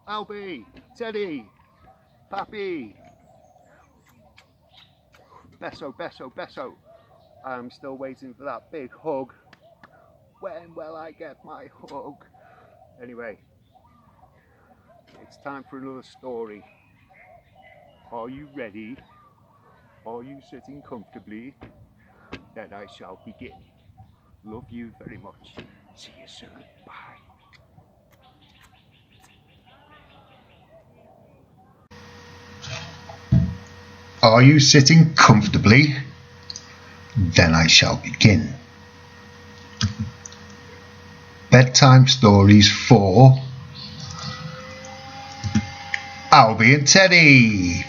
Albie, Teddy, Pappy, Besso, Besso, Besso. I'm still waiting for that big hug. When will I get my hug? Anyway, it's time for another story. Are you ready? Are you sitting comfortably? Then I shall begin. Love you very much. See you soon. Bye. Are you sitting comfortably? Then I shall begin. Bedtime stories for Albie and Teddy.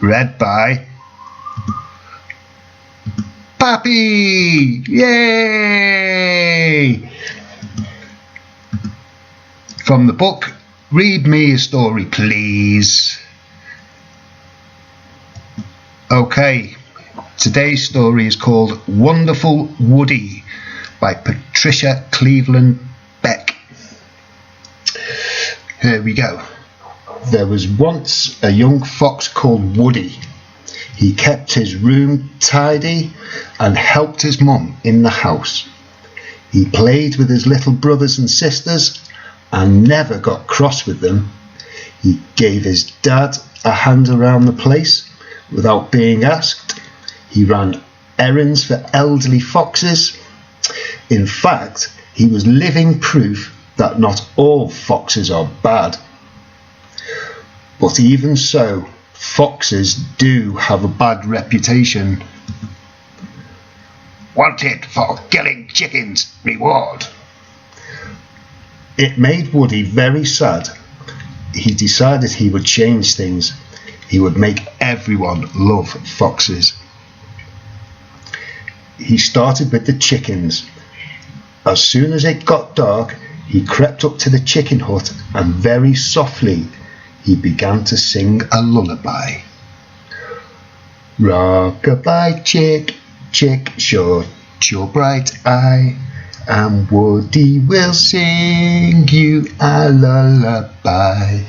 Read by Pappy. Yay! From the book Read Me a Story, Please. Okay, today's story is called Wonderful Woody by Patricia Cleveland Beck. Here we go. There was once a young fox called Woody. He kept his room tidy and helped his mum in the house. He played with his little brothers and sisters and never got cross with them. He gave his dad a hand around the place without being asked. He ran errands for elderly foxes. In fact, he was living proof that not all foxes are bad. But even so, foxes do have a bad reputation. Wanted for killing chickens, reward. It made Woody very sad. He decided he would change things. He would make everyone love foxes. He started with the chickens. As soon as it got dark, he crept up to the chicken hut and very softly he began to sing a lullaby. Rock-a-bye, chick, chick, shut your bright eye, and Woody will sing you a lullaby.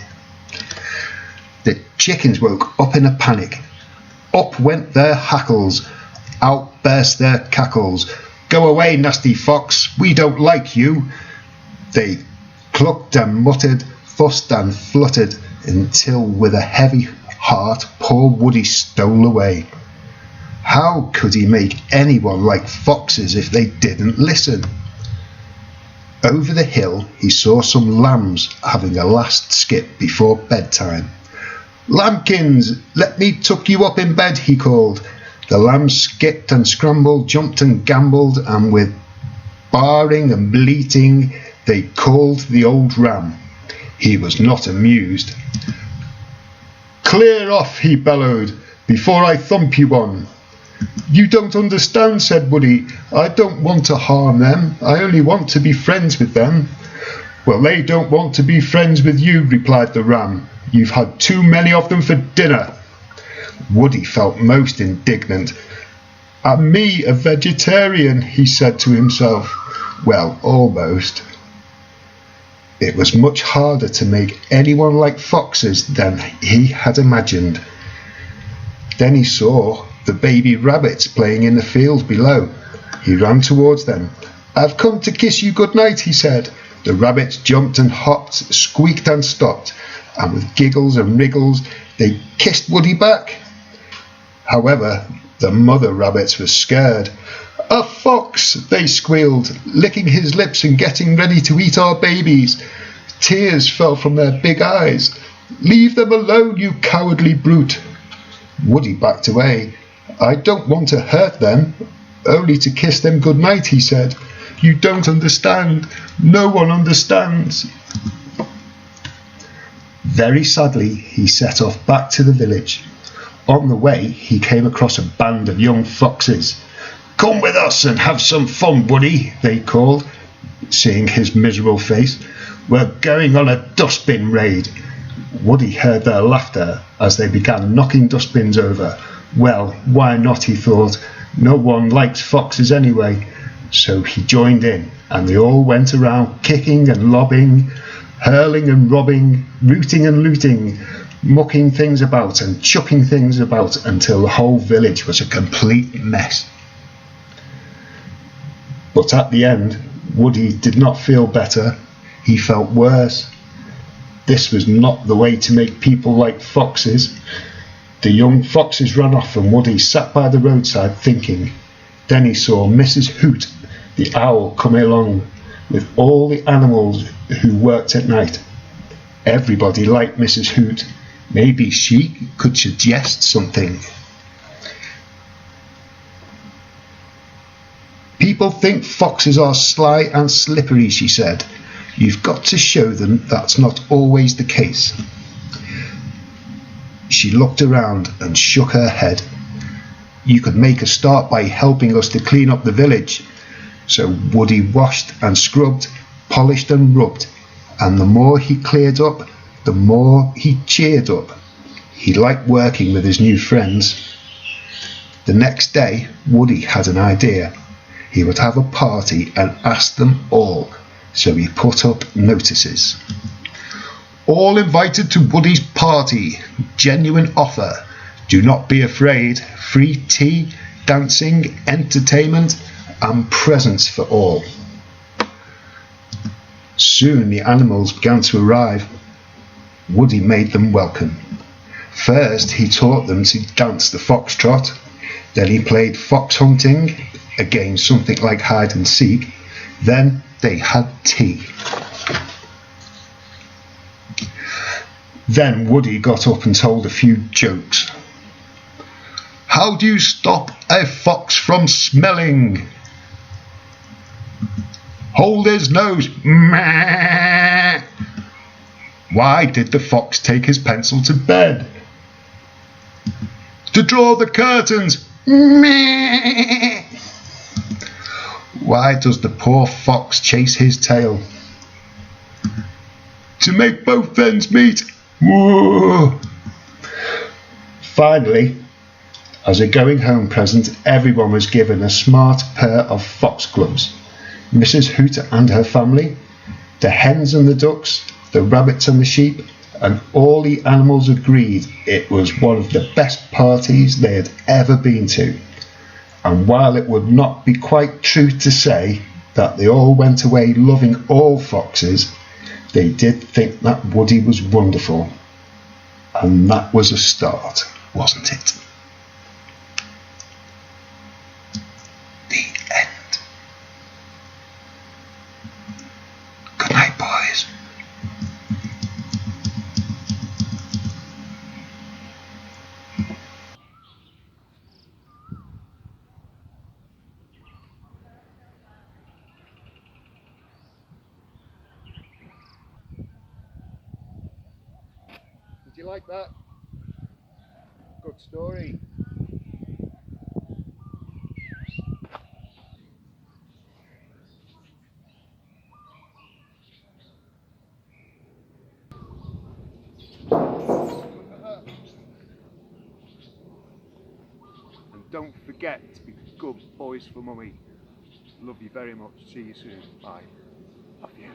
The chickens woke up in a panic. Up went their hackles, out burst their cackles. Go away, nasty fox, we don't like you. They clucked and muttered, fussed and fluttered, until with a heavy heart poor Woody stole away. How could he make anyone like foxes if they didn't listen? Over the hill he saw some lambs having a last skip before bedtime. Lambkins, let me tuck you up in bed, he called. The lambs skipped and scrambled, jumped and gambled, and with barring and bleating they called the old ram. He was not amused. Clear off, he bellowed, before I thump you one. You don't understand, said Woody. I don't want to harm them. I only want to be friends with them. Well, they don't want to be friends with you, replied the ram. You've had too many of them for dinner. Woody felt most indignant. And me, a vegetarian, he said to himself. Well, almost. It was much harder to make anyone like foxes than he had imagined. Then he saw the baby rabbits playing in the field below. He ran towards them. I've come to kiss you good night, he said. The rabbits jumped and hopped, squeaked and stopped, and with giggles and wriggles they kissed Woody back. However, the mother rabbits were scared. A fox, they squealed, licking his lips and getting ready to eat our babies. Tears fell from their big eyes. Leave them alone, you cowardly brute. Woody backed away. I don't want to hurt them, only to kiss them good night, he said. You don't understand. No one understands. Very sadly, he set off back to the village. On the way, he came across a band of young foxes. Come with us and have some fun, Woody, they called, seeing his miserable face. We're going on a dustbin raid. Woody heard their laughter as they began knocking dustbins over. Well, why not, he thought. No one likes foxes anyway. So he joined in and they all went around kicking and lobbing, hurling and robbing, rooting and looting, mucking things about and chucking things about until the whole village was a complete mess. But at the end, Woody did not feel better, he felt worse. This was not the way to make people like foxes. The young foxes ran off and Woody sat by the roadside thinking. Then he saw Mrs. Hoot, the owl, coming along with all the animals who worked at night. Everybody liked Mrs. Hoot. Maybe she could suggest something. People think foxes are sly and slippery, she said. You've got to show them that's not always the case. She looked around and shook her head. You could make a start by helping us to clean up the village. So Woody washed and scrubbed, polished and rubbed, and the more he cleared up, the more he cheered up. He liked working with his new friends. The next day, Woody had an idea. He would have a party and ask them all, so he put up notices. All invited to Woody's party. Genuine offer. Do not be afraid. Free tea, dancing, entertainment, and presents for all. Soon the animals began to arrive. Woody made them welcome. First he taught them to dance the foxtrot. Then he played fox hunting, again something like hide and seek. Then they had tea. Then Woody got up and told a few jokes. How do you stop a fox from smelling? Hold his nose. Meh. Why did the fox take his pencil to bed? To draw the curtains. Meh. Why does the poor fox chase his tail? To make both ends meet. Whoa. Finally, as a going home present, everyone was given a smart pair of foxgloves. Mrs. Hoot and her family, the hens and the ducks, the rabbits and the sheep, and all the animals agreed it was one of the best parties they had ever been to. And while it would not be quite true to say that they all went away loving all foxes, they did think that Woody was wonderful. And that was a start, wasn't it? The end. Good night, boys. Did you like that? Good story. And don't forget to be good boys for mummy. Love you very much. See you soon. Bye. Love you.